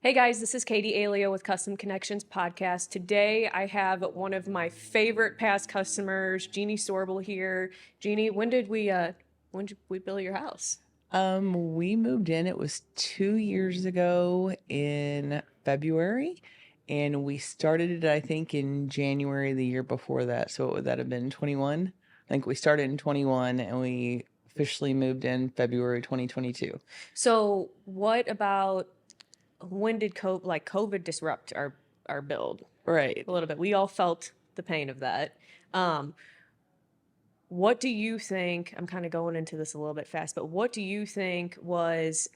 Hey guys, this is Katie Aiello with Custom Connections Podcast. Today I have one of my favorite past customers, Jeanie Sorble here. Jeanie, when did we build your house? We moved in, it was 2 years ago in February, and we started it, I think, in January the year before that. So what would that have been, 21? I think we started in 21 and we officially moved in February 2022. So, what about when did COVID disrupt our build Right. a little bit? We all felt the pain of that. Um, what do you think? I'm kind of going into this a little bit fast, but what do you think was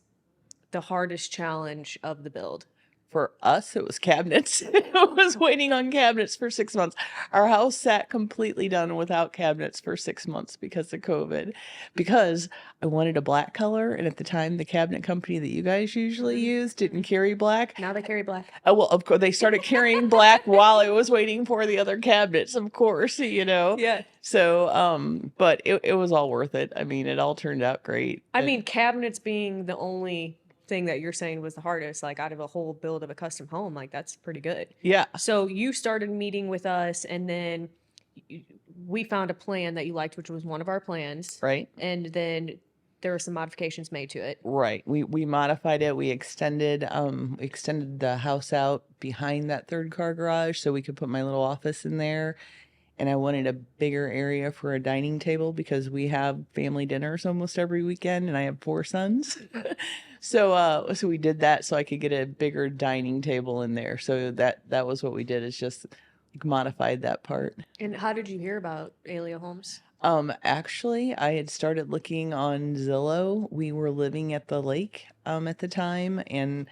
the hardest challenge of the build? For us, it was cabinets. I was waiting on cabinets for 6 months. Our house sat completely done without cabinets for 6 months because of COVID. Because I wanted a black color, and at the time, the cabinet company that you guys usually use didn't carry black. Now they carry black. Oh, well, of course, they started carrying black while I was waiting for the other cabinets, of course, Yeah. So, but it was all worth it. I mean, it all turned out great. I mean, cabinets being the only thing that you're saying was the hardest, like out of a whole build of a custom home, like that's pretty good. Yeah, So you started meeting with us, and then we found a plan that you liked, which was one of our plans. right. And then there were some modifications made to it. Right. We modified it. We extended the house out behind that third car garage so we could put my little office in there. And I wanted a bigger area for a dining table because we have family dinners almost every weekend and I have 4 sons. So we did that so I could get a bigger dining table in there. So that was what we did, is just like modified that part. And how did you hear about Aiello Homes? Actually, I had started looking on Zillow. We were living at the lake, at the time, and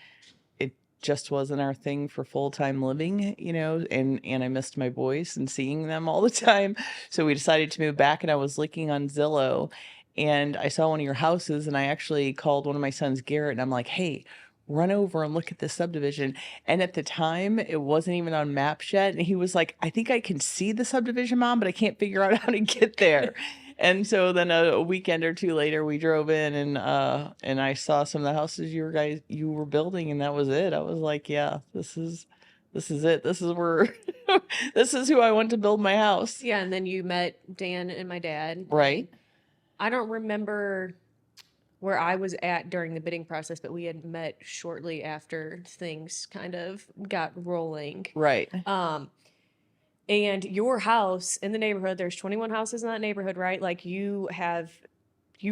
it just wasn't our thing for full-time living, and I missed my boys and seeing them all the time. So we decided to move back, and I was looking on Zillow, and I saw one of your houses, and I actually called one of my sons, Garrett, and I'm like, hey, run over and look at this subdivision. And at the time, it wasn't even on maps yet. And he was like, I think I can see the subdivision, Mom, but I can't figure out how to get there. And so then a weekend or two later, we drove in, and I saw some of the houses you were building, and that was it. I was like, yeah, this is it. This is where this is who I want to build my house. Yeah, and then you met Dan and my dad. Right. I don't remember where I was at during the bidding process, but we had met shortly after things kind of got rolling. Right. And your house in the neighborhood, there's 21 houses in that neighborhood, right? Like you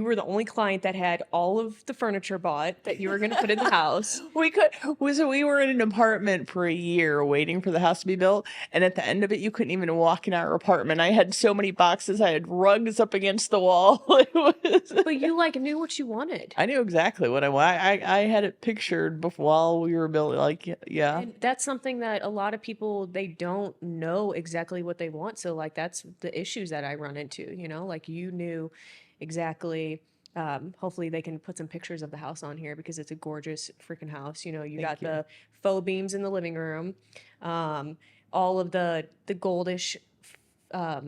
were the only client that had all of the furniture bought that you were going to put in the house. We were in an apartment for a year waiting for the house to be built, and at the end of it, you couldn't even walk in our apartment. I had so many boxes. I had rugs up against the wall. But you knew what you wanted. I knew exactly what I wanted. I had it pictured before while we were building. Like, yeah. And that's something that a lot of people, they don't know exactly what they want. So like that's the issues that I run into, like you knew exactly. Hopefully they can put some pictures of the house on here because it's a gorgeous freaking house. You got the faux beams in the living room, all of the goldish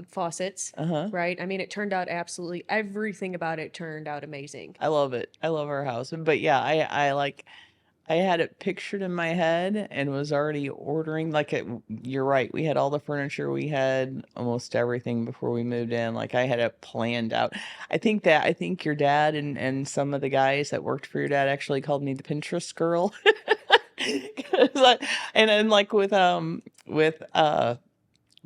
faucets, right? I mean, it turned out absolutely everything about it turned out amazing. I love it. I love our house. But yeah, I had it pictured in my head and was already ordering. You're right. We had all the furniture. We had almost everything before we moved in. Like, I had it planned out. I think your dad and some of the guys that worked for your dad actually called me the Pinterest girl. And then like with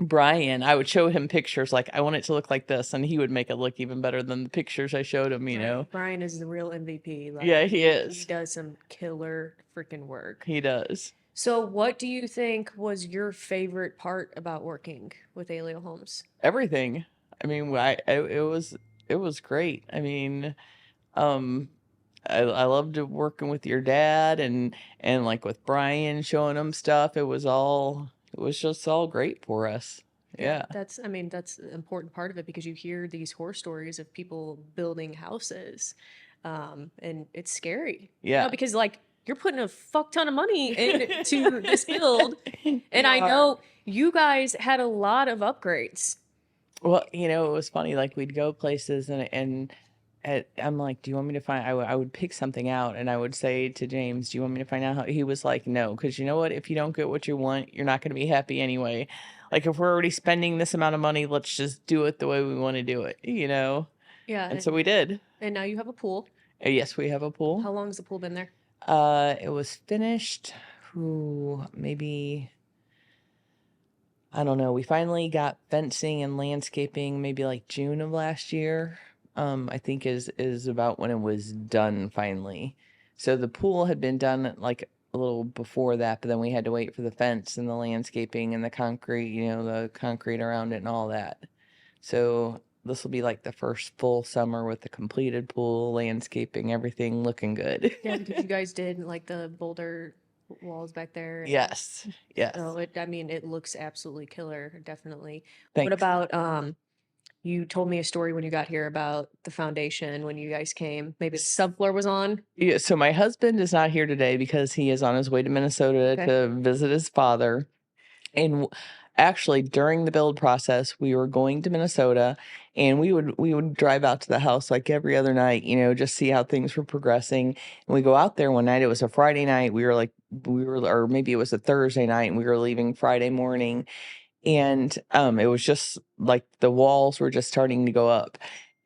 Brian, I would show him pictures like, I want it to look like this, and he would make it look even better than the pictures I showed him. Brian is the real MVP. Yeah, he is. He does some killer freaking work. He does. So what do you think was your favorite part about working with Aiello Homes? Everything. I mean, it was great. I mean, I loved working with your dad and like with Brian, showing him stuff. It was just all great for us. Yeah. That's an important part of it because you hear these horror stories of people building houses. And it's scary. Yeah. Because like you're putting a fuck ton of money into this build. And I know you guys had a lot of upgrades. Well, it was funny. Like, we'd go places and I'm like, do you want me to find, I would pick something out and I would say to James, do you want me to find out how, he was like, no, because you know what? If you don't get what you want, you're not going to be happy anyway. Like if we're already spending this amount of money, let's just do it the way we want to do it, you know? Yeah, And so we did. and now you have a pool. Yes, we have a pool. How long has the pool been there? It was finished, maybe, I don't know. We finally got fencing and landscaping maybe like June of last year. I think is about when it was done finally. So the pool had been done like a little before that, but then we had to wait for the fence and the landscaping and the concrete, the concrete around it and all that. So this will be like the first full summer with the completed pool, landscaping, everything looking good. Yeah, because you guys did like the boulder walls back there. Yes. Yes. So I mean, it looks absolutely killer, definitely. What Thanks. about you told me a story when you got here about the foundation when you guys came. Maybe the subfloor was on. Yeah, so my husband is not here today because he is on his way to Minnesota Okay. to visit his father. And actually, during the build process, we were going to Minnesota, and we would drive out to the house like every other night, just see how things were progressing. And we go out there one night. It was a Friday night. Or maybe it was a Thursday night, and we were leaving Friday morning. And it was just like the walls were just starting to go up.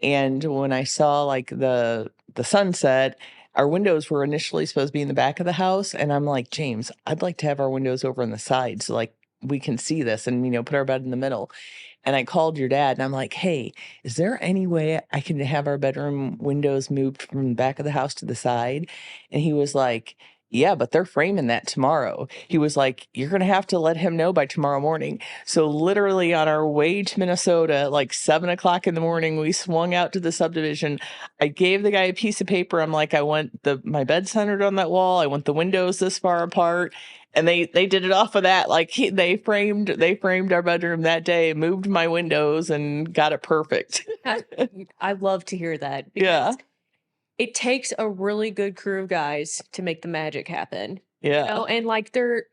And when I saw like the sunset, our windows were initially supposed to be in the back of the house, and I'm like, James, I'd like to have our windows over on the side so like we can see this and put our bed in the middle. And I called your dad and I'm like, hey, is there any way I can have our bedroom windows moved from the back of the house to the side? And he was like, yeah, but they're framing that tomorrow. He was like, you're going to have to let him know by tomorrow morning. So literally on our way to Minnesota, like 7 o'clock in the morning, we swung out to the subdivision. I gave the guy a piece of paper. I'm like, I want my bed centered on that wall. I want the windows this far apart. And they did it off of that. Like they framed our bedroom that day, moved my windows, and got it perfect. I love to hear that Yeah. because it takes a really good crew of guys to make the magic happen. Yeah. And like there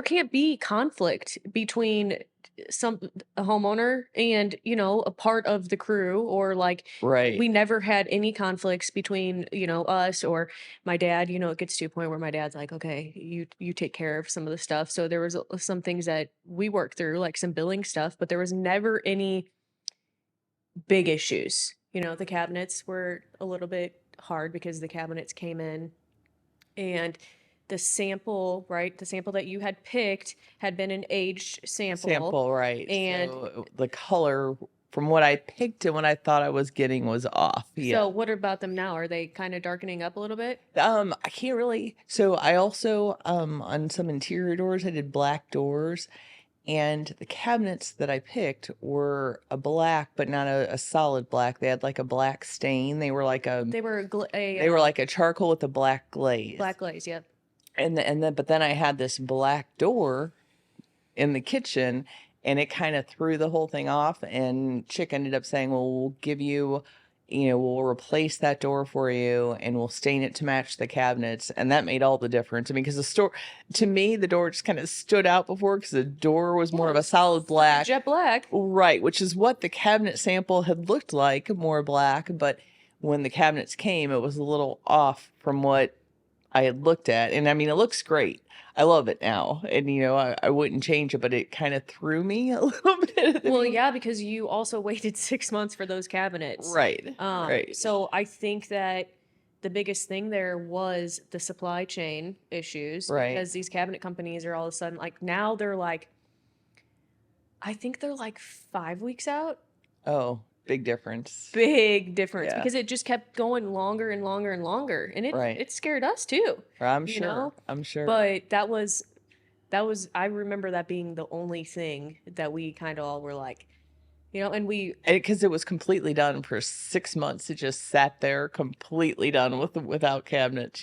can't be conflict between some a homeowner and a part of the crew, or like Right. we never had any conflicts between us or my dad. It gets to a point where my dad's like, okay, you take care of some of the stuff. So there was some things that we worked through, like some billing stuff, but there was never any big issues. The cabinets were a little bit hard because the cabinets came in and the sample, right? The sample that you had picked had been an aged sample. Right. And So the color from what I picked and what I thought I was getting was off. Yeah. so what about them now? Are they kind of darkening up a little bit? I can't really. So I also on some interior doors I did black doors, and the cabinets that I picked were a black, but not a solid black. They had like a black stain. They were like They were they were like a charcoal with a black glaze. black glaze, yep. But then I had this black door in the kitchen, and it kind of threw the whole thing off. And Chick ended up saying, well, we'll give you, we'll replace that door for you and we'll stain it to match the cabinets. And that made all the difference. I mean, because to me, the door just kind of stood out before because the door was more of a solid black. Jet black. Right, which is what the cabinet sample had looked like, more black. But when the cabinets came, it was a little off from what I had looked at. And I mean, it looks great. I love it now. And, I wouldn't change it, but it kind of threw me a little bit. Well, yeah, because you also waited 6 months for those cabinets. Right. Right. So I think that the biggest thing there was the supply chain issues. Right. Because these cabinet companies are all of a sudden like, now they're like, I think they're like 5 weeks out. Oh, big difference. Big difference, Yeah. because it just kept going longer and longer and longer, and it scared us too. I'm sure. I'm sure. But that was I remember that being the only thing that we kind of all were like, and because it was completely done for 6 months. It just sat there completely done without cabinets,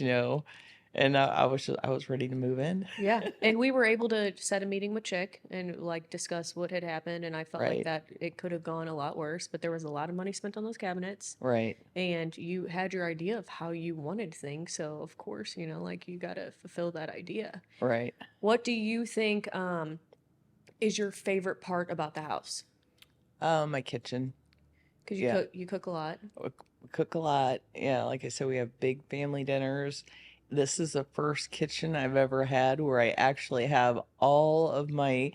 and I was ready to move in. yeah, and we were able to set a meeting with Chick and like discuss what had happened, and I felt like Right. that it could have gone a lot worse, but there was a lot of money spent on those cabinets. Right. And you had your idea of how you wanted things, so of course, like you got to fulfill that idea. Right. What do you think is your favorite part about the house? My kitchen. Because Yeah. you cook a lot. We cook a lot. Yeah, like I said, we have big family dinners. This is the first kitchen I've ever had where I actually have all of my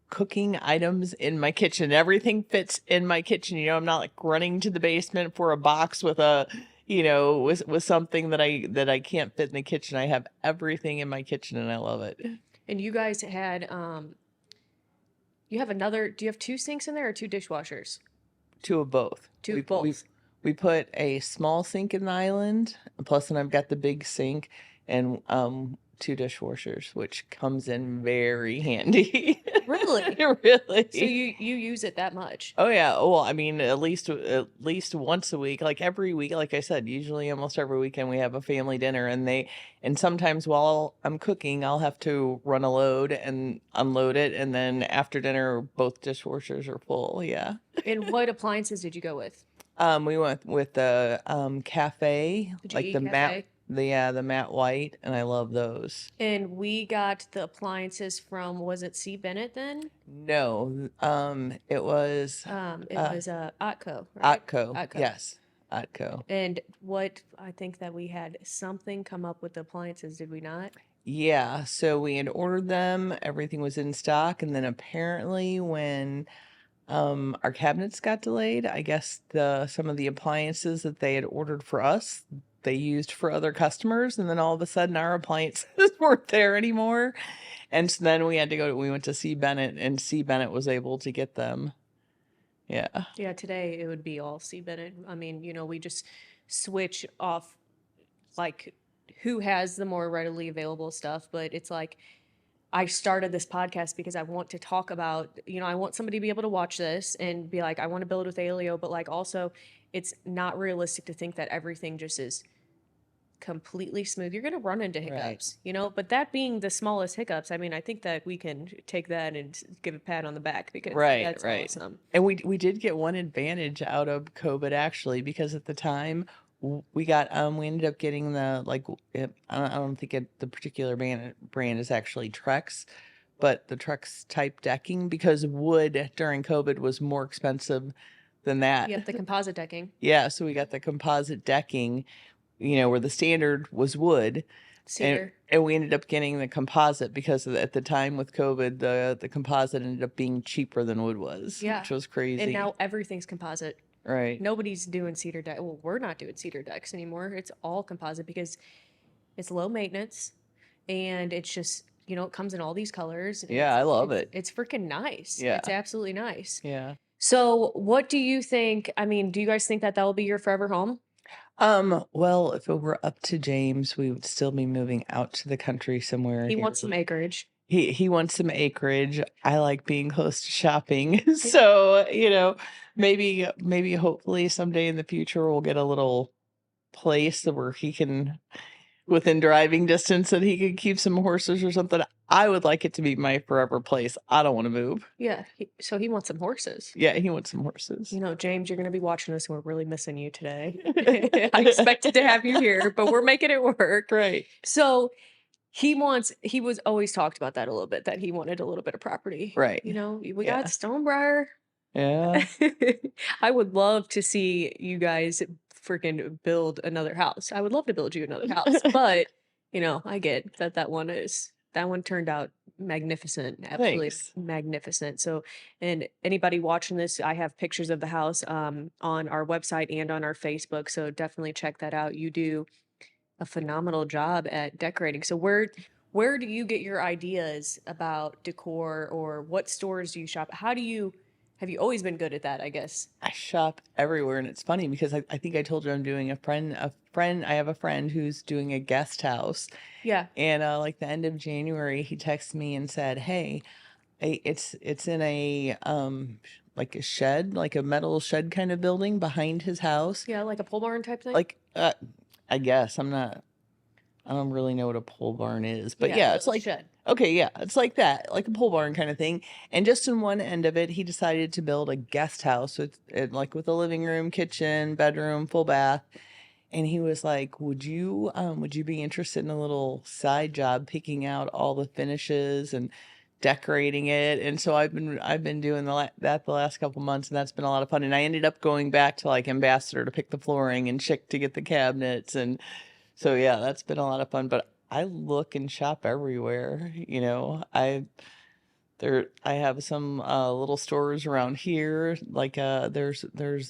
cooking items in my kitchen. Everything fits in my kitchen. I'm not like running to the basement for a box with a, with something that I can't fit in the kitchen. I have everything in my kitchen and I love it. And you guys had you have another. Do you have two sinks in there or two dishwashers? Two of both. Two We we both. we put a small sink in the island, plus then I've got the big sink and two dishwashers, which comes in very handy. Really? So Really. you use it that much? Oh yeah. Well, I mean, at least once a week, like every week, like I said, usually almost every weekend we have a family dinner and sometimes while I'm cooking, I'll have to run a load and unload it and then after dinner both dishwashers are full. Yeah. And what appliances did you go with? We went with the cafe, Did you like eat cafe? the matte white, and I love those. And we got the appliances from, was it C. Bennett then? No, it was It was Otco, right? Atco. Otco. Yes, Atco. And what I think that we had something come up with the appliances, did we not? Yeah, so we had ordered them, everything was in stock, and then apparently when our cabinets got delayed, I guess the some of the appliances that they had ordered for us, they used for other customers, and then all of a sudden our appliances weren't there anymore. And so then we went to C. Bennett, and C. Bennett was able to get them. Yeah. Yeah, today it would be all C. Bennett. I mean, we just switch off like who has the more readily available stuff, but it's like I started this podcast because I want to talk about, I want somebody to be able to watch this and be like, I want to build with Aiello, but like also it's not realistic to think that everything just is completely smooth. You're going to run into Right. hiccups, but that being the smallest hiccups, I mean, I think that we can take that and give a pat on the back because Right, that's right. awesome. And we did get one advantage out of COVID actually, because at the time we ended up getting I don't think the particular brand is actually Trex, but the Trex type decking, because wood during COVID was more expensive than that. Yep, the composite decking. Yeah, so we got the composite decking, where the standard was wood. Cedar. And we ended up getting the composite because at the time with COVID, the composite ended up being cheaper than wood was, Yeah. which was crazy. And now everything's composite. Right. Nobody's doing cedar deck. Well, we're not doing cedar decks anymore. It's all composite because it's low maintenance and it's just, it comes in all these colors. Yeah, I love it. It's freaking nice. Yeah. It's absolutely nice. Yeah. So what do you think? I mean, do you guys think that will be your forever home? Well, if it were up to James, we would still be moving out to the country somewhere. He wants some acreage. He wants some acreage. I like being close to shopping. So, maybe hopefully someday in the future we'll get a little place where he can, within driving distance, that he could keep some horses or something. I would like it to be my forever place. I don't want to move. Yeah. So he wants some horses. Yeah, he wants some horses. James, you're going to be watching this and we're really missing you today. I expected to have you here, but we're making it work. Right. So he was always talked about that a little bit, that he wanted a little bit of property. Right. We got Stonebriar. Yeah. I would love to see you guys freaking build another house. I would love to build you another house, but I get that one turned out magnificent, absolutely Thanks. magnificent. So, and anybody watching this, I have pictures of the house on our website and on our Facebook, so definitely check that out. You do a phenomenal job at decorating. So where do you get your ideas about decor, or what stores do you shop? Have you always been good at that, I guess? I shop everywhere, and it's funny because I think I told you I'm doing I have a friend who's doing a guest house. Yeah. And like the end of January, he texted me and said, "Hey, it's in a like a shed, like a metal shed kind of building behind his house." Yeah, like a pole barn type thing? Like I guess I don't really know what a pole barn is, but yeah, it's like shed. Okay, yeah, it's like that, like a pole barn kind of thing. And just in one end of it, he decided to build a guest house with with a living room, kitchen, bedroom, full bath. And he was like, would you be interested in a little side job picking out all the finishes and decorating it. And so I've been doing that the last couple months, and that's been a lot of fun. And I ended up going back to like Ambassador to pick the flooring and Chick to get the cabinets. And so yeah, that's been a lot of fun. But I look and shop everywhere. I have some little stores around here. Like there's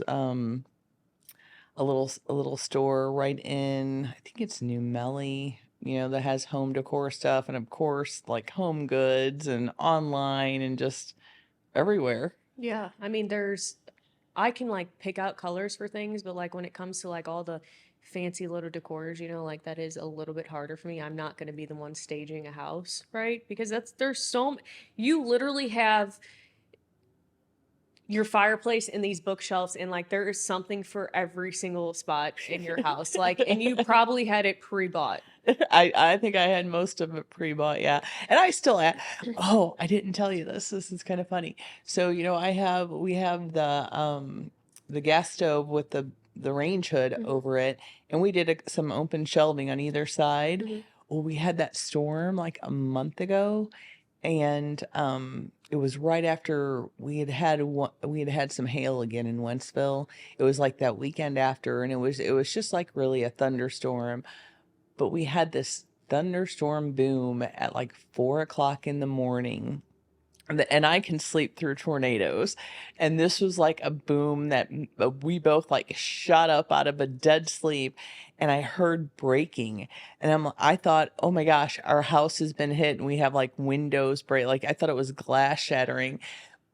a little store right in, I think it's New Melly, that has home decor stuff, and of course like Home Goods and online and just everywhere. Yeah, I mean, I can like pick out colors for things, but like when it comes to like all the fancy little decors, like that is a little bit harder for me. I'm not going to be the one staging a house, right? Because you literally have your fireplace and these bookshelves, and like there is something for every single spot in your house. Like, and you probably had it pre-bought. I think I had most of it pre-bought, yeah. And I still oh, I didn't tell you this. This is kind of funny. So, we have the gas stove with the range hood over it, and we did some open shelving on either side. Well, we had that storm like a month ago, and it was right after we had had some hail again in Wentzville. It was like that weekend after, and it was just like really a thunderstorm. But we had this thunderstorm boom at like 4 o'clock in the morning. And I can sleep through tornadoes. And this was like a boom that we both like shot up out of a dead sleep. And I heard breaking. And I thought, oh my gosh, our house has been hit. And we have like windows break. Like I thought it was glass shattering.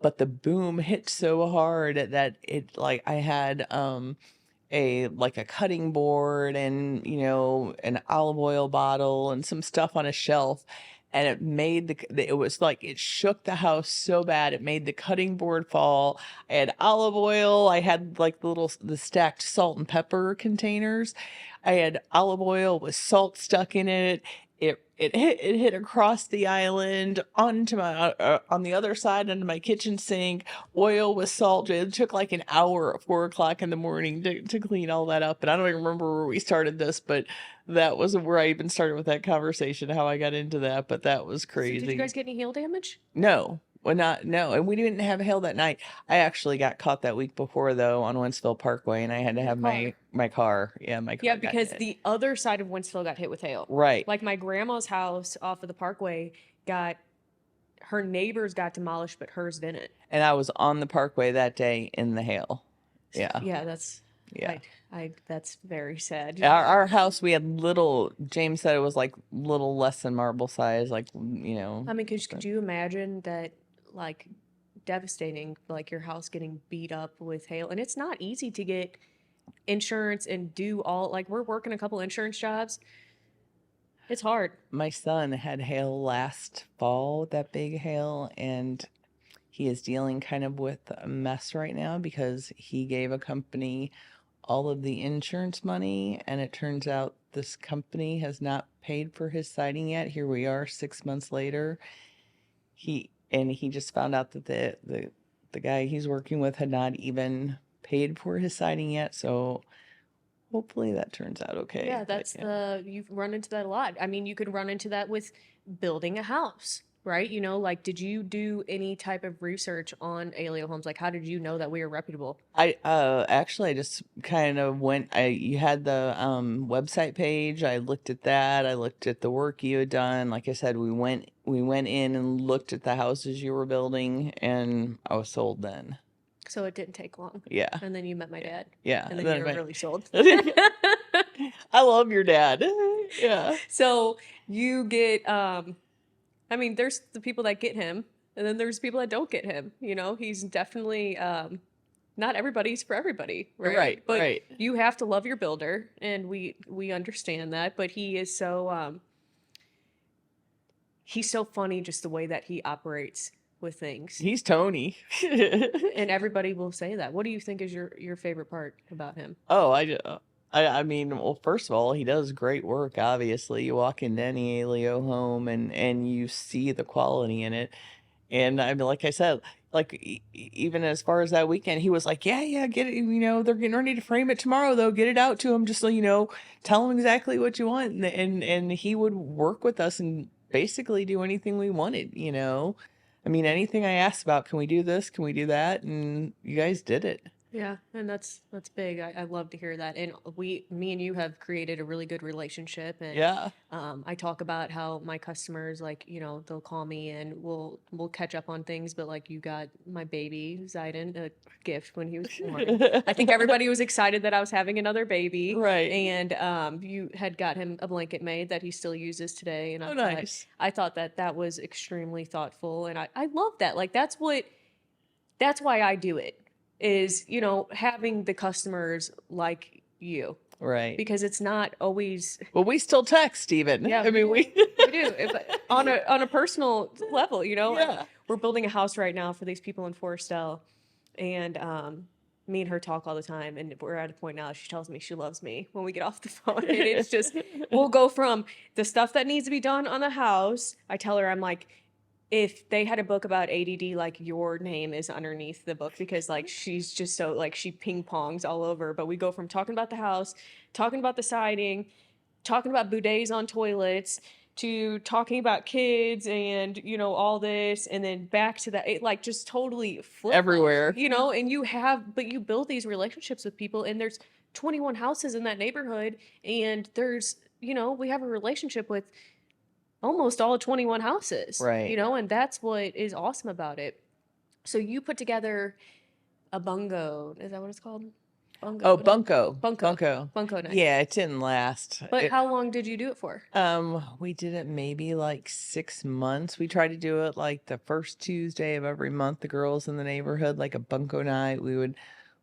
But the boom hit so hard that it like I had a cutting board and an olive oil bottle and some stuff on a shelf, and it was like it shook the house so bad it made the cutting board fall. I had olive oil, I had like the stacked salt and pepper containers, I had olive oil with salt stuck in it. It hit across the island onto my on the other side onto my kitchen sink. Oil with salt. It took like an hour at 4 o'clock in the morning to clean all that up. And I don't even remember where we started this, but that was where I even started with that conversation, how I got into that. But that was So did you crazy. guys get any hail damage? No. Well, no, and we didn't have hail that night. I actually got caught that week before though on Wentzville Parkway, and I had to have my car. Yeah, my car. Yeah, got because hit. the other side of Wentzville got hit with hail. Right. Like my grandma's house off of the Parkway her neighbors got demolished, but hers didn't. And I was on the Parkway that day in the hail. Yeah. Yeah, that's very sad. Our house, we had James said it was like little less than marble size, like, I mean, could you imagine that, like, devastating, like your house getting beat up with hail? And it's not easy to get insurance and do like we're working a couple insurance jobs. It's hard. My son had hail last fall, that big hail, and he is dealing kind of with a mess right now because he gave a company all of the insurance money, and it turns out this company has not paid for his siding yet. Here we are 6 months later. He just found out that the guy he's working with had not even paid for his siding yet, so hopefully that turns out okay. Yeah, you've run into that a lot. I mean, you could run into that with building a house, right? Like, did you do any type of research on Aiello Homes? Like, how did you know that we were reputable? I actually I just kind of you had the website page. I looked at that. I looked at the work you had done. Like I said, we went in and looked at the houses you were building, and I was sold then. So it didn't take long. Yeah. And then you met my dad. Yeah. And then you were really sold. I love your dad. Yeah. So you get, I mean, there's the people that get him, and then there's people that don't get him. He's definitely, not everybody's for everybody, right? Right. But right. You have to love your builder, and we understand that. But he is so, he's so funny just the way that he operates with things. He's Tony. And everybody will say that. What do you think is your favorite part about him? Oh, I mean, well, first of all, he does great work, obviously. You walk into any Aiello home and you see the quality in it. And I mean, like I said, like even as far as that weekend, he was like, yeah, get it. They're getting ready to frame it tomorrow, though. Get it out to him. Just so tell him exactly what you want. And he would work with us and basically do anything we wanted, you know? I mean, anything I asked about, can we do this? Can we do that? And you guys did it. Yeah, and that's big. I love to hear that. And me and you have created a really good relationship. And Yeah. I talk about how my customers, like, they'll call me and we'll catch up on things. But like, you got my baby Zayden a gift when he was born. I think everybody was excited that I was having another baby. Right. And you had got him a blanket made that he still uses today. And Oh, nice. I thought that was extremely thoughtful. And I love that. Like, that's why I do it, is, having the customers like you, Right. because it's not always. Well, we still text even. Yeah, I mean, we do. On a personal level, Yeah. we're building a house right now for these people in Forestell, and me and her talk all the time, and we're at a point now she tells me she loves me when we get off the phone. And it's just, we'll go from the stuff that needs to be done on the house. I tell her, I'm like, if they had a book about ADD, like, your name is underneath the book, because like, she's just so, like, she ping pongs all over. But we go from talking about the house, talking about the siding, talking about bidets on toilets, to talking about kids and, all this, and then back to that. It like just totally flipped Everywhere. and you build these relationships with people, and there's 21 houses in that neighborhood, and there's, we have a relationship with almost all 21 houses, Right. And that's what is awesome about it. So you put together a bungo. Is that what it's called? Bungo. Oh, bunko. Bunko night. Yeah, it didn't last. But how long did you do it for? We did it maybe like 6 months. We tried to do it like the first Tuesday of every month. The girls in the neighborhood, like a bunko night. We would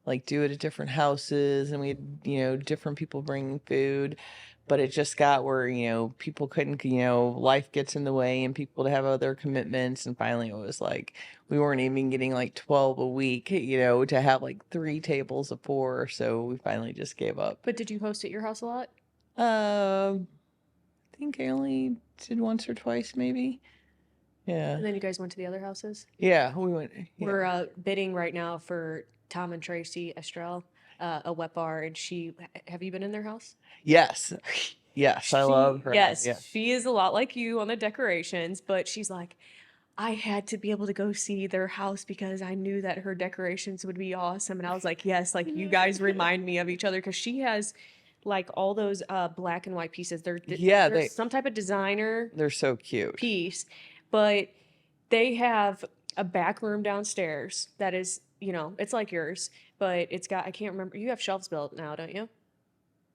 like do it at different houses, and we'd, different people bringing food. But it just got where, people couldn't, life gets in the way and people to have other commitments. And finally it was like, we weren't even getting like 12 a week, to have like 3 tables of 4. So we finally just gave up. But did you host at your house a lot? I think I only did once or twice, maybe. Yeah. And then you guys went to the other houses? Yeah, we went. Yeah. We're bidding right now for Tom and Tracy Estrell, a wet bar. And have you been in their house? Yes. Yes, I love her. Yes, Yeah. she is a lot like you on the decorations, but she's like, I had to be able to go see their house because I knew that her decorations would be awesome. And I was like, yes, like, you guys remind me of each other, because she has like all those black and white pieces. They're some type of designer. They're so cute. Piece, but they have a back room downstairs that is, it's like yours, but it's got, I can't remember. You have shelves built now, don't you?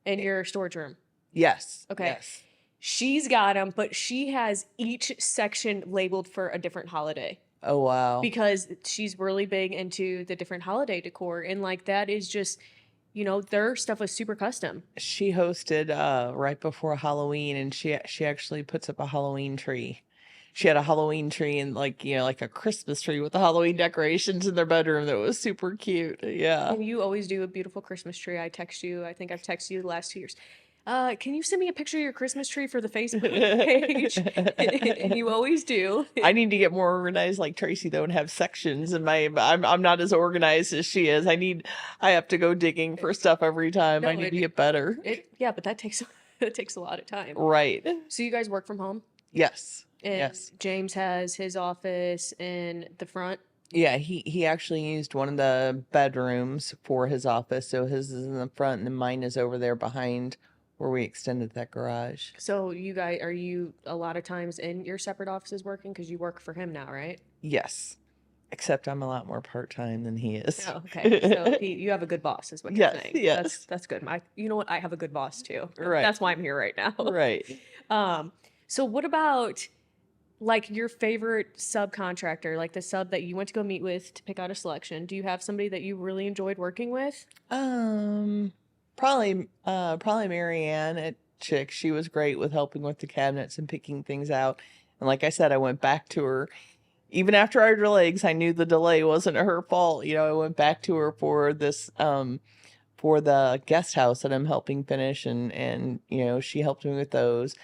In your storage room. Yes. Okay. Yes. She's got them, but she has each section labeled for a different holiday. Oh, wow. Because she's really big into the different holiday decor. And like, that is just, their stuff was super custom. She hosted right before Halloween, and she actually puts up a Halloween tree. She had a Halloween tree and like a Christmas tree with the Halloween decorations in their bedroom that was super cute. Yeah. And you always do a beautiful Christmas tree. I text you. I think I've texted you the last 2 years. Can you send me a picture of your Christmas tree for the Facebook page? And you always do. I need to get more organized like Tracy though, and have sections in I'm not as organized as she is. I have to go digging for stuff every time. No, I need to get better. Yeah, but that takes a lot of time. Right. So you guys work from home? Yes. And yes. James has his office in the front. Yeah, he actually used one of the bedrooms for his office, so his is in the front and then mine is over there behind where we extended that garage. So you guys, are you a lot of times in your separate offices working? Because you work for him now, right? Yes. Except I'm a lot more part-time than he is. Oh, okay. So you have a good boss, is what you're saying. Yes. That's good. You know what? I have a good boss too. Right. That's why I'm here right now. Right. So what about like your favorite subcontractor, like the sub that you went to go meet with to pick out a selection? Do you have somebody that you really enjoyed working with? Probably Marianne at Chick. She was great with helping with the cabinets and picking things out. And like I said, I went back to her even after our delay, because I knew the delay wasn't her fault. I went back to her for this for the guest house that I'm helping finish, and she helped me with those.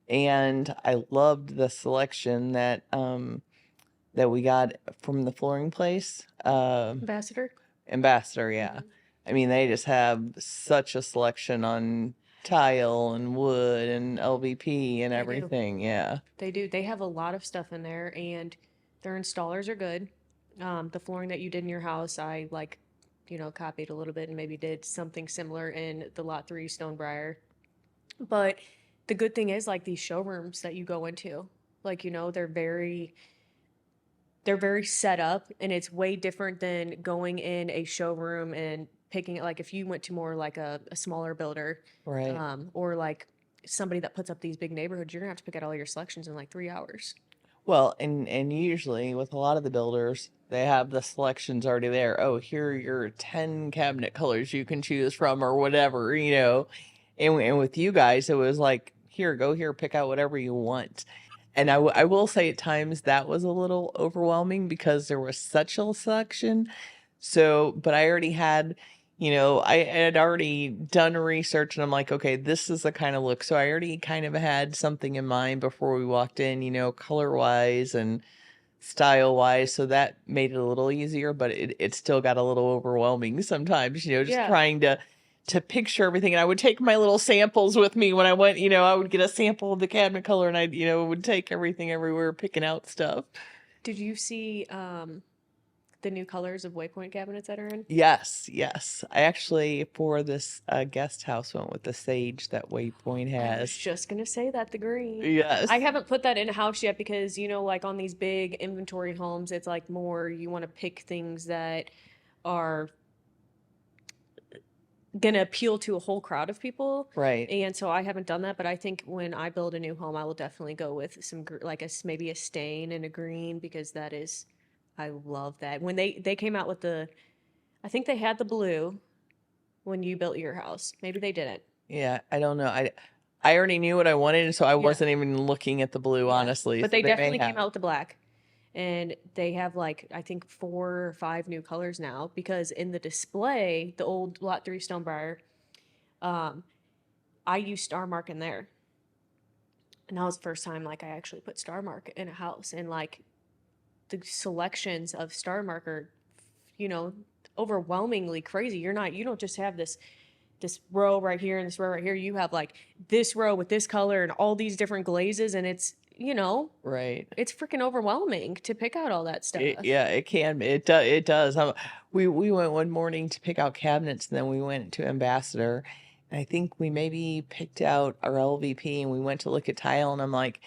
And I loved the selection that we got from the flooring place. Ambassador, yeah. I mean, they just have such a selection on tile and wood and LVP and They do. everything. Yeah. They do. They have a lot of stuff in there, and their installers are good. The flooring that you did in your house, I like, copied a little bit and maybe did something similar in the Lot 3 Stonebriar. But the good thing is, like, these showrooms that you go into, like, they're very set up, and it's way different than going in a showroom and picking it. Like, if you went to more like a smaller builder, Right. or like somebody that puts up these big neighborhoods, you're gonna have to pick out all your selections in like 3 hours. Well, and usually with a lot of the builders, they have the selections already there. Oh, here are your 10 cabinet colors you can choose from or whatever, you know. And with you guys, it was like, here, go here, pick out whatever you want. And I will say at times that was a little overwhelming because there was such a selection. So, but I already had, I had already done research and I'm like, okay, this is the kind of look. So I already kind of had something in mind before we walked in, color wise and style wise. So that made it a little easier, but it still got a little overwhelming sometimes, just Yeah. trying to picture everything. And I would take my little samples with me when I went, I would get a sample of the cabinet color and I, would take everything everywhere, picking out stuff. Did you see the new colors of Waypoint cabinets that are in? Yes, yes. I actually, for this guest house, went with the sage that Waypoint I was has. just gonna say that, the green. I Yes. haven't put that in a house yet because, like on these big inventory homes, it's like more you want to pick things that are gonna appeal to a whole crowd of people. Right. And so I haven't done that, but I think when I build a new home, I will definitely go with some like maybe a stain and a green, because that is, I love that. When they came out with I think they had the blue when you built your house. Maybe they didn't. Yeah, I don't know. I already knew what I wanted, so I Yeah. wasn't even looking at the blue, Yeah. honestly. But So they they may definitely came have. out with the black. And they have like, I think 4 or 5 new colors now, because in the display, the old Lot 3 Stonebriar, um, I used Star Mark in there. And that was the first time like I actually put Star Mark in a house. And like the selections of Star Mark are, you know, overwhelmingly crazy. You don't just have this row right here and this row right here. You have like this row with this color and all these different glazes, and Right. it's freaking overwhelming to pick out all that stuff. Yeah, it can. It does. We went one morning to pick out cabinets, and then we went to Ambassador. And I think we maybe picked out our LVP, and we went to look at tile, and I'm like,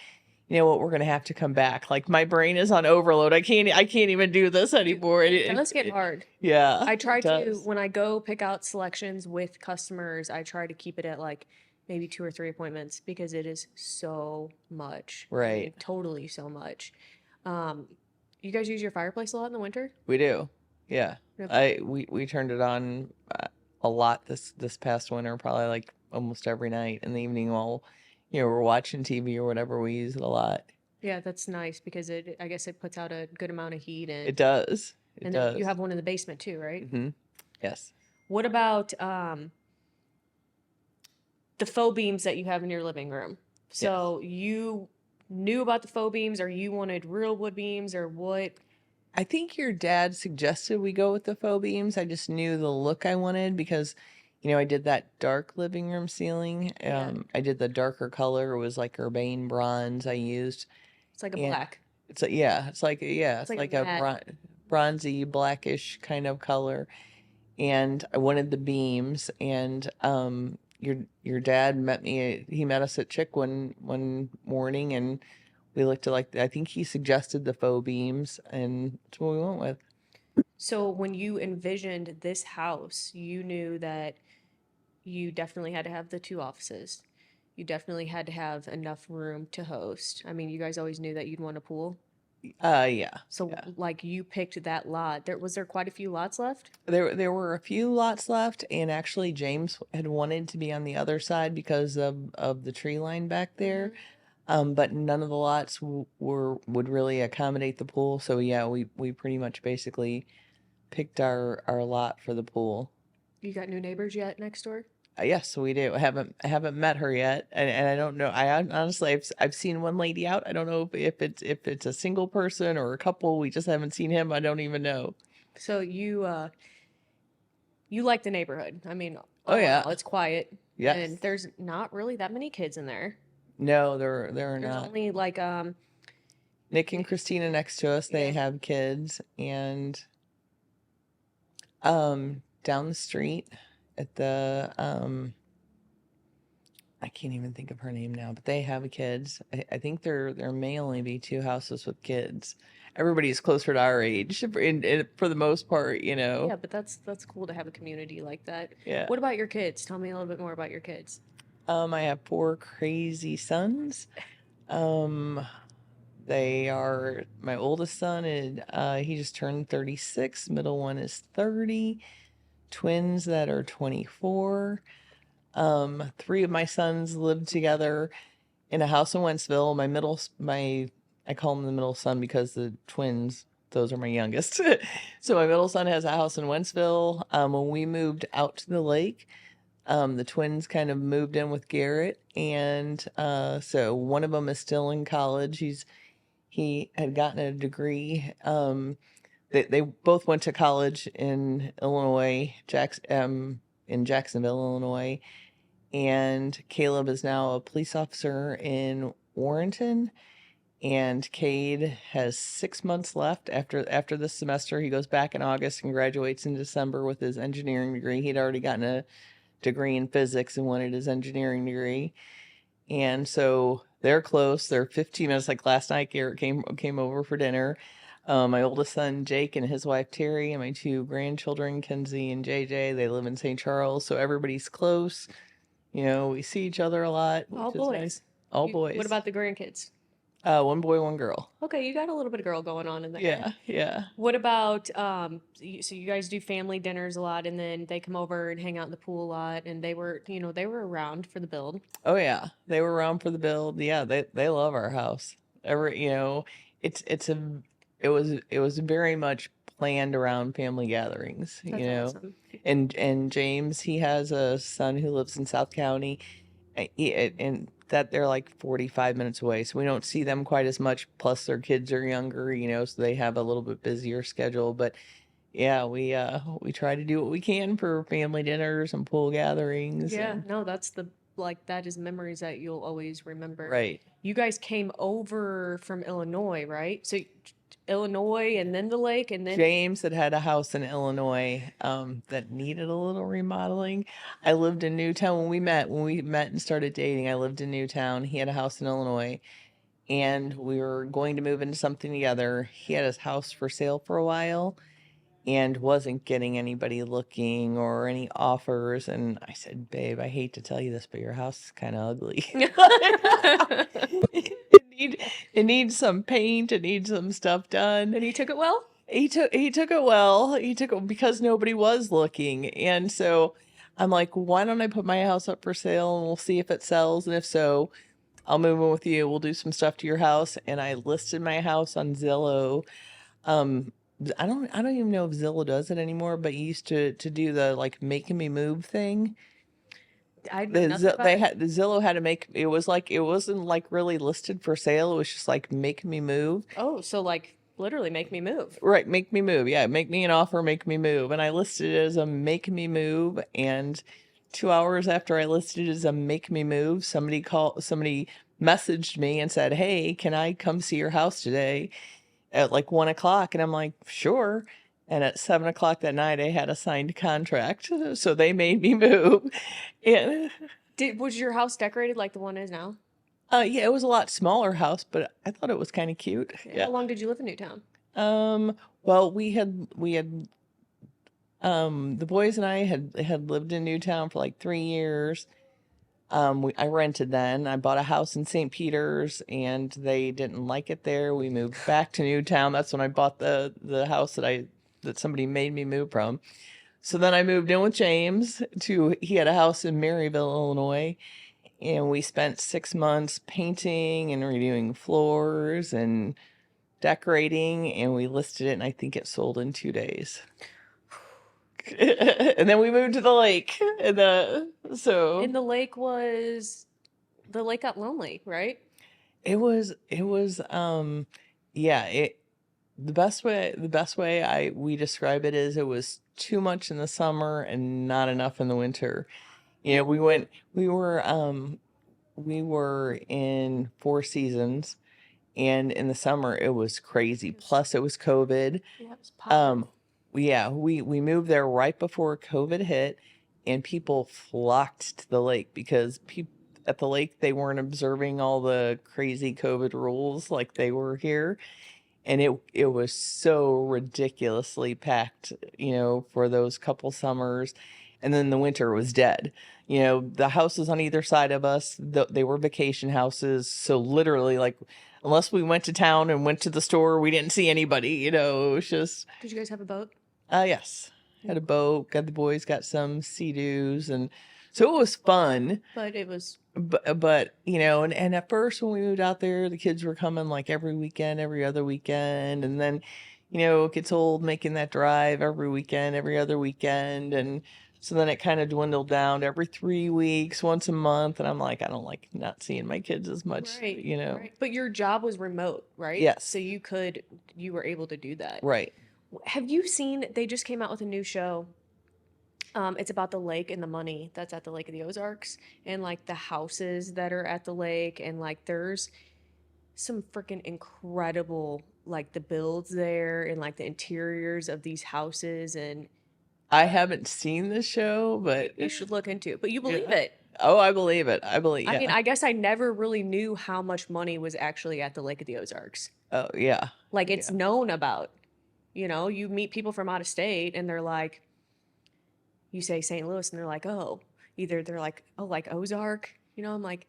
you know what, we're gonna have to come back. Like my brain is on overload. I can't even do this anymore. It does get hard. Yeah, I it try to, does. when I go pick out selections with customers, I try to keep it at like maybe 2 or 3 appointments, because it is so much. I mean, Right. totally so much. Um, you guys use your fireplace a lot in the winter? We do. Yeah. Yep. We turned it on a lot this past winter, probably like almost every night in the evening while we're watching TV or whatever. We use it a lot. Yeah, that's nice because I guess it puts out a good amount of heat, It does. It and then you does. have one in the basement too, right? Yes. What about the faux beams that you have in your living room? Yes. So you knew about the faux beams, or you wanted real wood beams, or what? I think your dad suggested we go with the faux beams. I just knew the look I wanted because, I did that dark living room ceiling. Yeah, I did the darker color. It was like urbane bronze I used. it's like a And black. it's like, yeah, It's it's like a like a matte. bronzy blackish kind of color. And I wanted the beams. And your dad met me. He met us at Chick one morning, and we looked at, like, I think he suggested the faux beams, and that's what we went with. So when you envisioned this house, you knew that you definitely had to have the 2 offices. You definitely had to have enough room to host. I mean, you guys always knew that you'd want a pool. Yeah, So yeah. like you picked that lot. Was there quite a few lots left? There were a few lots left, and actually James had wanted to be on the other side because of the tree line back there. But none of the lots would really accommodate the pool. So yeah, we pretty much basically picked our lot for the pool. You got new neighbors yet next door? Yes, we do. I haven't met her yet, and I don't know. Honestly, I've seen one lady out. I don't know if it's a single person or a couple. We just haven't seen him. I don't even know. So you like the neighborhood. I mean, Oh all in yeah, all, it's quiet. and Yes. there's not really that many kids in there. No, they're There's not. only like Nick and Christina next to us, they yeah. have kids, and down the street at the I can't even think of her name now, but they have kids. I think there may only be two houses with kids. Everybody's closer to our age for the most part, you know. Yeah, but that's cool to have a community like that. Yeah. What about your kids? Tell me a little bit more about your kids. I have four crazy sons. Um, they are my oldest son is he just turned 36. Middle one is 30. Twins that are 24. Three of my sons live together in a house in Wentzville. I call him the middle son because the twins, those are my youngest. So my middle son has a house in Wentzville. When we moved out to the lake, the twins kind of moved in with Garrett, and so one of them is still in college. He had gotten a degree. They both went to college in Illinois, in Jacksonville, Illinois, and Caleb is now a police officer in Warrenton. And Cade has 6 months left after this semester. He goes back in August and graduates in December with his engineering degree. He'd already gotten a degree in physics and wanted his engineering degree. And so they're close. They're 15 minutes. Like last night, Garrett came over for dinner. My oldest son, Jake, and his wife, Terry, and my two grandchildren, Kenzie and JJ, they live in St. Charles. So everybody's close. You know, we see each other a lot, All which is nice. boys. All What boys. about the grandkids? One boy, one girl. Okay, you got a little bit of girl going on in there. Yeah, yeah. What about so you guys do family dinners a lot and then they come over and hang out in the pool a lot and they were around for the build. Oh yeah, they were around for the build. Yeah, they love our house. You know, it's a it was very much planned around family gatherings. You That's know, awesome. and James, he has a son who lives in South County, and that they're like 45 minutes away, so we don't see them quite as much. Plus, their kids are younger, you know, so they have a little bit busier schedule. But yeah, we try to do what we can for family dinners and pool gatherings. Yeah, And no, that's the like that is memories that you'll always remember. right. You guys came over from Illinois, right? So Illinois and then the lake and then James had a house in Illinois that needed a little remodeling. I lived in Newtown when we met and started dating. I lived in Newtown. He had a house in Illinois, and we were going to move into something together. He had his house for sale for a while and wasn't getting anybody looking or any offers. And I said, "Babe, I hate to tell you this, but your house is kind of ugly. It needs some paint. It needs some stuff done." and he took it well? He took it well. He took it because nobody was looking. And so I'm like, why don't I put my house up for sale and we'll see if it sells. And if so, I'll move in with you. We'll do some stuff to your house. And I listed my house on Zillow. Um, I don't even know if Zillow does it anymore, but you used to do the like making me move thing. I know nothing about it. The Zillow had to make it was like it wasn't like really listed for sale. It was just like make me move. Oh, so like literally make me move. Right, make me move. Yeah, make me an offer, make me move. And I listed it as a make me move. And 2 hours after I listed it as a make me move, somebody messaged me and said, "Hey, can I come see your house today at like 1 o'clock?" And I'm like, "Sure." And at 7 o'clock that night, I had a signed contract. So they made me move. And Was your house decorated like the one is now? yeah, it was a lot smaller house, but I thought it was kind of cute. Yeah. How long did you live in Newtown? Well, we had the boys and I had lived in Newtown for like 3 years. I rented then. I bought a house in St. Peter's, and they didn't like it there. We moved back to Newtown. That's when I bought the house that somebody made me move from. So then I moved in with James he had a house in Maryville, Illinois, and we spent 6 months painting and redoing floors and decorating, and we listed it, and I think it sold in 2 days. And then we moved to the lake, and And the lake got lonely, right? it was yeah, the best way we describe it is it was too much in the summer and not enough in the winter. You know, we were, we were in Four Seasons, and in the summer it was crazy. Plus, it was COVID. Yeah, it was popping. Um, yeah, we moved there right before COVID hit, and people flocked to the lake because people at the lake they weren't observing all the crazy COVID rules like they were here, and it was so ridiculously packed, you know, for those couple summers, and then the winter was dead. You know, the houses on either side of us, they were vacation houses, so literally, like, unless we went to town and went to the store, we didn't see anybody. You know, it was just, Did you guys have a boat? yes, had a boat, got the boys, got some sea-doos, and so it was fun. But it was But you know, and at first when we moved out there, the kids were coming like every weekend, every other weekend, and then, you know, it gets old making that drive every weekend, every other weekend, and so then it kind of dwindled down to every 3 weeks, once a month, and I'm like, I don't like not seeing my kids as much, right, you know. right. But your job was remote, right? So Yes, you were able to do that. right. Have you seen, they just came out with a new show. It's about the lake and the money that's at the Lake of the Ozarks and like the houses that are at the lake and like there's some freaking incredible like the builds there and like the interiors of these houses and I haven't seen the show, but you should look into it. But you believe yeah. it. Oh, I believe it. I believe, I mean, yeah. I guess I never really knew how much money was actually at the Lake of the Ozarks. Oh, yeah. Like Yeah. it's known about. You know, you meet people from out of state and they're like, you say St. Louis and they're like, oh, either they're like, oh, like Ozark. You know, I'm like,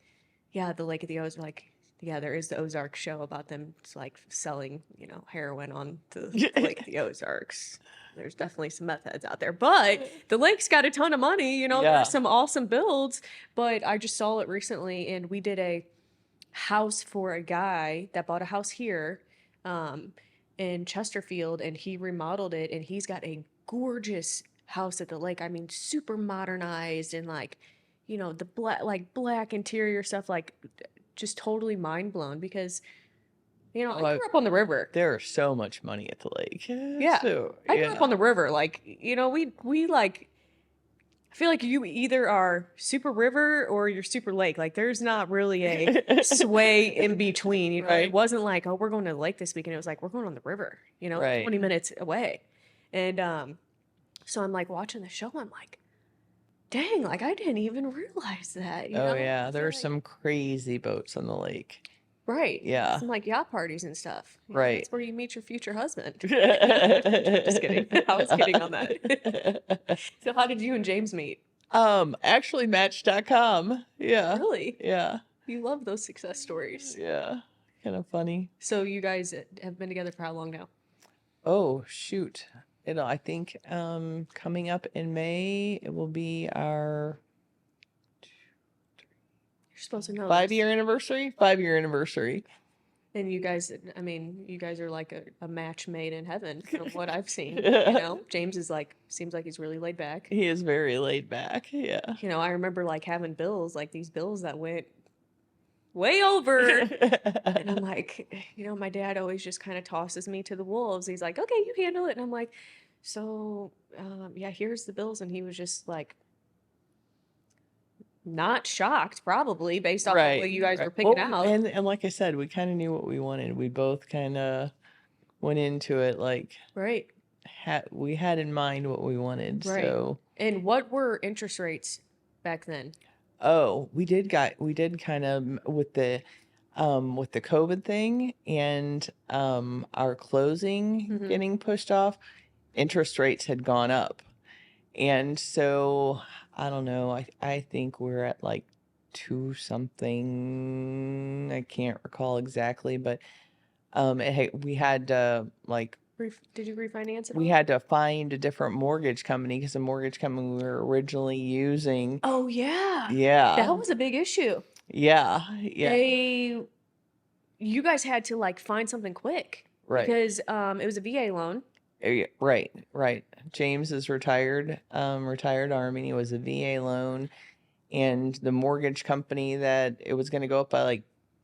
yeah, the Lake of the Ozarks. Like, yeah, there is the Ozark show about them like selling, you know, heroin on the Lake of the Ozarks. There's definitely some meth heads out there, but the lake's got a ton of money. You know, Yeah. there's some awesome builds. But I just saw it recently, and we did a house for a guy that bought a house here um, in Chesterfield, and he remodeled it, and he's got a gorgeous house at the lake. I mean, super modernized and like, you know, the black interior stuff, like just totally mind blown because, you know, I Oh, grew up on the river. there's so much money at the lake. Yeah. So, I grew up yeah. on the river. Like, you know, we like, I feel like you either are super river or you're super lake. Like, there's not really a sway in between. You know, Right. it wasn't like, oh, we're going to the lake this weekend. It was like, we're going on the river, you know, Right. 20 minutes away. And so I'm like watching the show. I'm like, dang, like I didn't even realize that. You Oh, know? yeah. I There feel are like, some crazy boats on the lake. right. Yeah. Some like yacht parties and stuff. You know, Right. that's where you meet your future husband. Just kidding. I was kidding on that. So how did you and James meet? Actually Match.com. Yeah. Really? Yeah. You love those success stories. Yeah. Kind of funny. So you guys have been together for how long now? Oh, shoot. I think coming up in May, it will be our You're supposed to know 5-year anniversary. 5-year anniversary. And you guys, I mean, you guys are like a match made in heaven from what I've seen. You know, James is like, seems like he's really laid back. He is very laid back. Yeah. You know, I remember like having bills, like these bills that went way over. And I'm like, you know, my dad always just kind of tosses me to the wolves. He's like, okay, you handle it. And I'm like, so, yeah, here's the bills. And he was just like, not shocked, probably based off of what you guys were picking Well, out. and like I said, we kind of knew what we wanted. We both kind of went into it like Right. we had in mind what we wanted. Right. So, And what were interest rates back then? oh, we did kind of with the COVID thing and our closing Mhm. getting pushed off, interest rates had gone up. And so I don't know, I think we're at like 2 something. I can't recall exactly, but we had to like Did you refinance it we all? had to find a different mortgage company because the mortgage company we were originally using. Oh yeah. Yeah. That was a big issue. Yeah. Yeah. You guys had to like find something quick. Right. Because it was a VA loan. Yeah, right. James is retired Army. It was a VA loan, and the mortgage company that it was going to go up by like,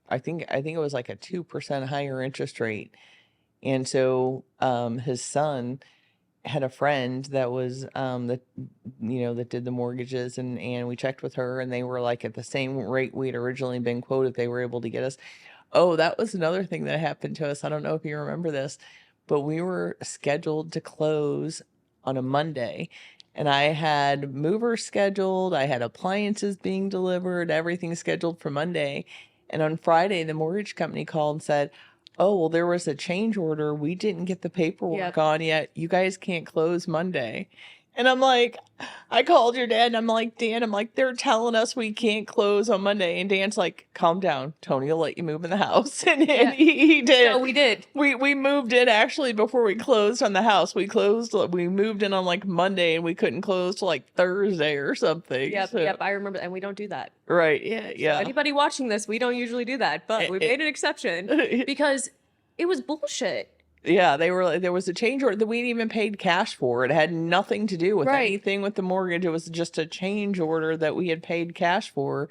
I think it was like a 2% higher interest rate, and so his son had a friend that was that that did the mortgages, and we checked with her, and they were like at the same rate we had originally been quoted. They were able to get us. Oh, that was another thing that happened to us. I don't know if you remember this, but we were scheduled to close on a Monday, and I had movers scheduled, I had appliances being delivered, everything scheduled for Monday. And on Friday, the mortgage company called and said, "Oh, well, there was a change order. We didn't get the paperwork Yep. on yet. You guys can't close Monday." And I'm like, I called your dad and I'm like, "Dan, I'm like, they're telling us we can't close on Monday." And Dan's like, "Calm down. Tony will let you move in the house." And Yeah. he did. So we did. We moved in actually before we closed on the house. We moved in on like Monday and we couldn't close till like Thursday or something. Yep. So, Yep. I remember, and we don't do that. right. Yeah. So Yeah. anybody watching this, we don't usually do that, but we made an exception because it was bullshit. Yeah, there was a change order that we hadn't even paid cash for. It had nothing to do with Right. anything with the mortgage. It was just a change order that we had paid cash for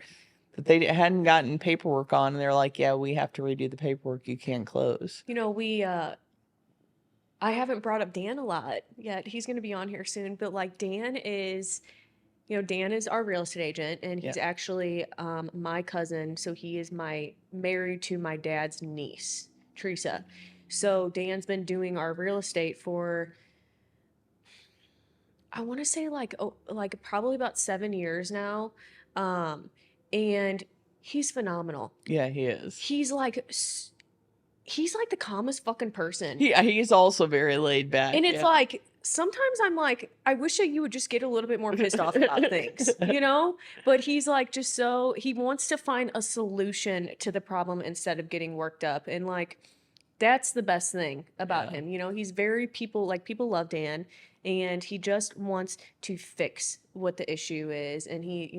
that they hadn't gotten paperwork on. And they're like, "Yeah, we have to redo the paperwork. You can't close." You know, I haven't brought up Dan a lot yet. He's going to be on here soon, but like Dan is, Dan is our real estate agent, and he's Yeah. actually my cousin. So he is married to my dad's niece, Teresa. So Dan's been doing our real estate for, I want to say like probably about 7 years now. And he's phenomenal. Yeah, he is. He's like the calmest fucking person. He's also very laid back. And it's yeah. like, sometimes I'm like, I wish that you would just get a little bit more pissed off about things, But he's like, he wants to find a solution to the problem instead of getting worked up. And like, that's the best thing about Yeah. him. He's very people love Dan, and he just wants to fix what the issue is. And me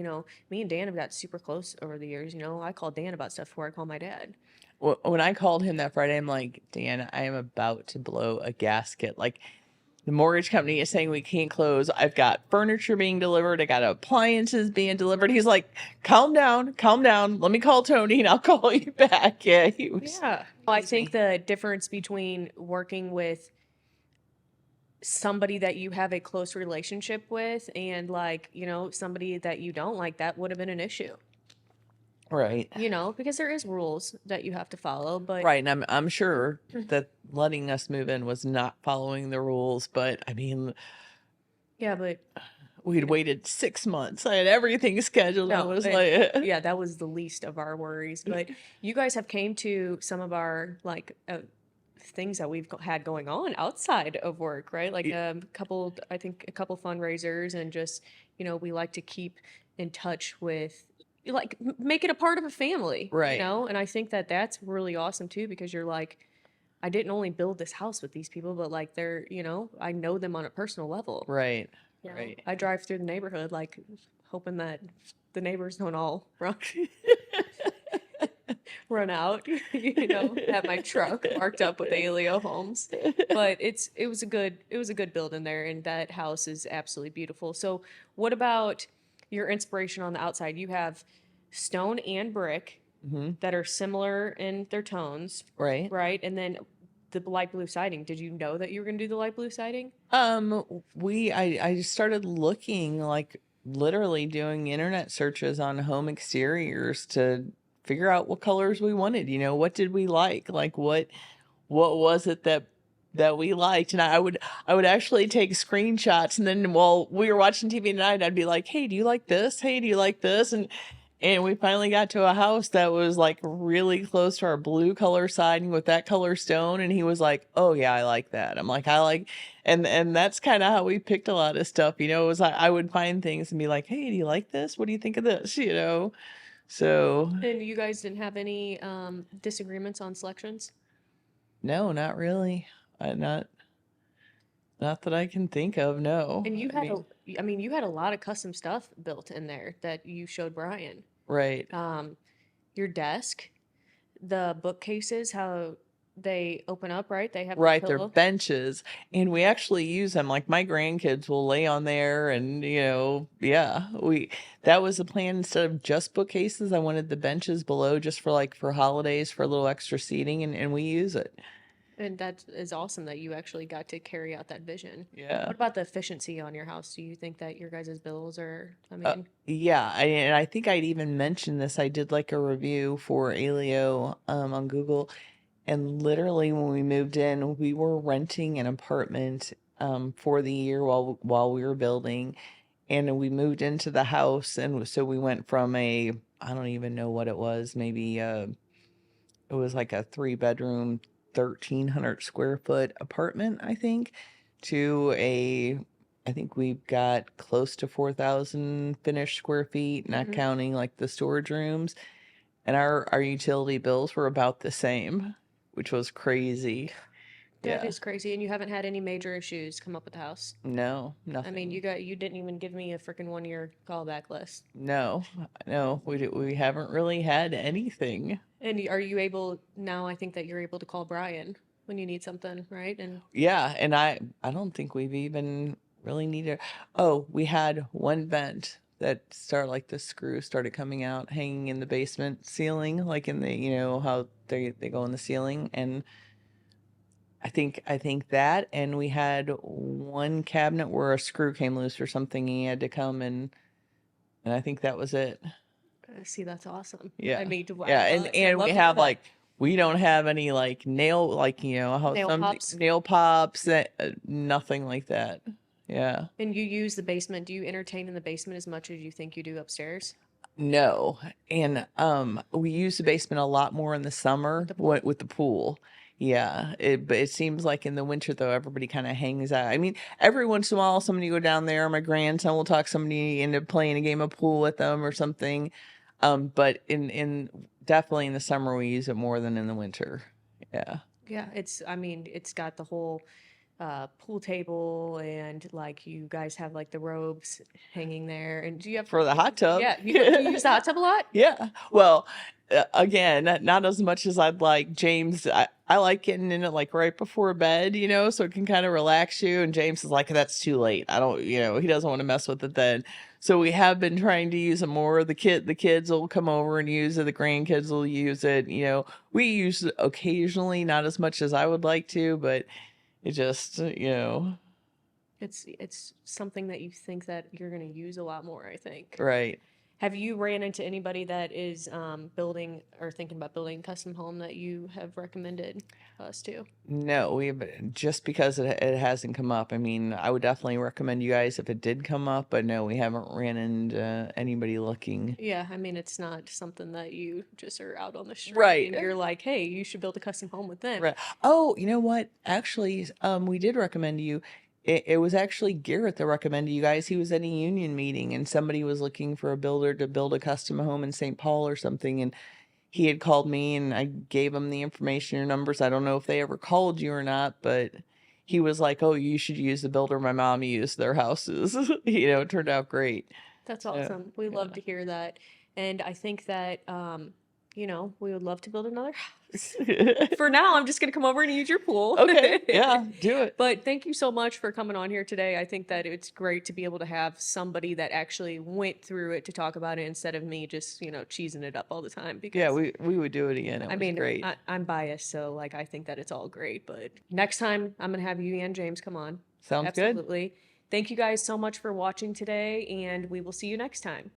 and Dan have got super close over the years. I call Dan about stuff before I call my dad. When I called him that Friday, I'm like, "Dan, I am about to blow a gasket. Like, the mortgage company is saying we can't close. I've got furniture being delivered. I got appliances being delivered." He's like, "Calm down, calm down. Let me call Tony and I'll call you back." Yeah, he was. Yeah. Well, I think the difference between working with somebody that you have a close relationship with and like, somebody that you don't like, that would have been an issue. Right. Because there is rules that you have to follow, but Right. And I'm sure that letting us move in was not following the rules, but I mean, yeah, but we'd waited 6 months. I had everything scheduled. I was like, yeah, that was the least of our worries. But you guys have came to some of our like things that we've had going on outside of work, right? Like I think a couple fundraisers, and just, we like to keep in touch with, like, make it a part of a family, Right. And I think that that's really awesome too, because you're like, I didn't only build this house with these people, but like they're, I know them on a personal level. Right. You know? Right. I drive through the neighborhood, like hoping that the neighbors don't all run out, at my truck marked up with Aiello Homes. But it was a good build in there, and that house is absolutely beautiful. So what about your inspiration on the outside? You have stone and brick that are similar in their tones, Right. right? And then the light blue siding. Did you know that you were going to do the light blue siding? I started looking, like literally doing internet searches on home exteriors to figure out what colors we wanted. What did we like? Like what was it that we liked? And I would actually take screenshots, and then while we were watching TV tonight, I'd be like, "Hey, do you like this? Hey, do you like this?" And we finally got to a house that was like really close to our blue color siding with that color stone. And he was like, "Oh yeah, I like that." I'm like, and that's kind of how we picked a lot of stuff. It was like, I would find things and be like, "Hey, do you like this? What do you think of this?" So. And you guys didn't have any disagreements on selections? No, not really. Not that I can think of. No. And you had you had a lot of custom stuff built in there that you showed Brian. Right. Your desk, the bookcases, how they open up, right? They have Right, they're benches, and we actually use them. Like my grandkids will lay on there, and yeah, that was the plan. Instead of just bookcases, I wanted the benches below just for holidays, for a little extra seating, and we use it. And that is awesome that you actually got to carry out that vision. Yeah. What about the efficiency on your house? Do you think that your guys' bills are, I Uh, mean, yeah, and I think I'd even mentioned this. I did like a review for Aiello on Google, and literally when we moved in, we were renting an apartment for the year while we were building, and we moved into the house, and so we went from a, I don't even know what it was, maybe it was like a 3 bedroom, 1,300 square foot apartment, I think, to a, I think we've got close to 4,000 finished square feet, not mhm. counting like the storage rooms. And our utility bills were about the same, which was crazy. That Yeah. is crazy. And you haven't had any major issues come up with the house. No, I mean, nothing. you didn't even give me a freaking 1 year callback list. No, no, we haven't really had anything. And are you able now? I think that you're able to call Brian when you need something, right? And Yeah, and I don't think we've even really needed. Oh, we had one vent that started, like, the screw started coming out, hanging in the basement ceiling, like in the, how they go in the ceiling, and I think that, and we had one cabinet where a screw came loose or something. He had to come, and I think that was it. see, that's awesome. I Yeah. mean, Yeah, and I we love to hear have, that. like, we don't have any, like, nail, like, how Nail some pops. nail pops, nothing like that. Yeah. And you use the basement. Do you entertain in the basement as much as you think you do upstairs No. And we use the basement a lot more in the with summer the pool? with the pool. Yeah. But it seems like in the winter though, everybody kind of hangs out. I mean, every once in a while somebody go down there, my grandson will talk somebody into playing a game of pool with them or something. But in definitely in the summer we use it more than in the winter. Yeah. Yeah, I mean, it's got the whole pool table and like you guys have like the robes hanging there. And do you have, For the hot tub. yeah, do you use the hot tub a lot? Yeah. Well, again, not as much as I'd like. James, I like getting in it like right before bed, so it can kind of relax you. And James is like, that's too late. I don't, he doesn't want to mess with it then. So we have been trying to use it more. The kids will come over and use it. The grandkids will use it. We use it occasionally, not as much as I would like to, but it just, It's something that you think that you're going to use a lot more, I think. right. Have you ran into anybody that is building or thinking about building a custom home that you have recommended us to? No, just because it hasn't come up. I mean, I would definitely recommend you guys if it did come up, but no, we haven't ran into anybody looking. Yeah, I mean, it's not something that you just are out on the street Right. and you're like, hey, you should build a custom home with them. Right. Oh, you know what? Actually, we did recommend you. It was actually Garrett that recommended you guys. He was at a union meeting and somebody was looking for a builder to build a custom home in St. Paul or something, and he had called me and I gave him the information, your numbers. I don't know if they ever called you or not, but he was like, "Oh, you should use the builder my mom used. Their houses." It turned out great. That's So, awesome. We love to hear that. And I think that, we would love to build another house. yeah. For now, I'm just going to come over and use your pool. Okay, yeah, do it. But thank you so much for coming on here today. I think that it's great to be able to have somebody that actually went through it to talk about it instead of me just, cheesing it up all the time. Yeah, Because, we would do it again. It I was mean, great. I'm biased, so like I think that it's all great. But next time, I'm going to have you and James come on. Sounds good. Absolutely. Thank you guys so much for watching today, and we will see you next time.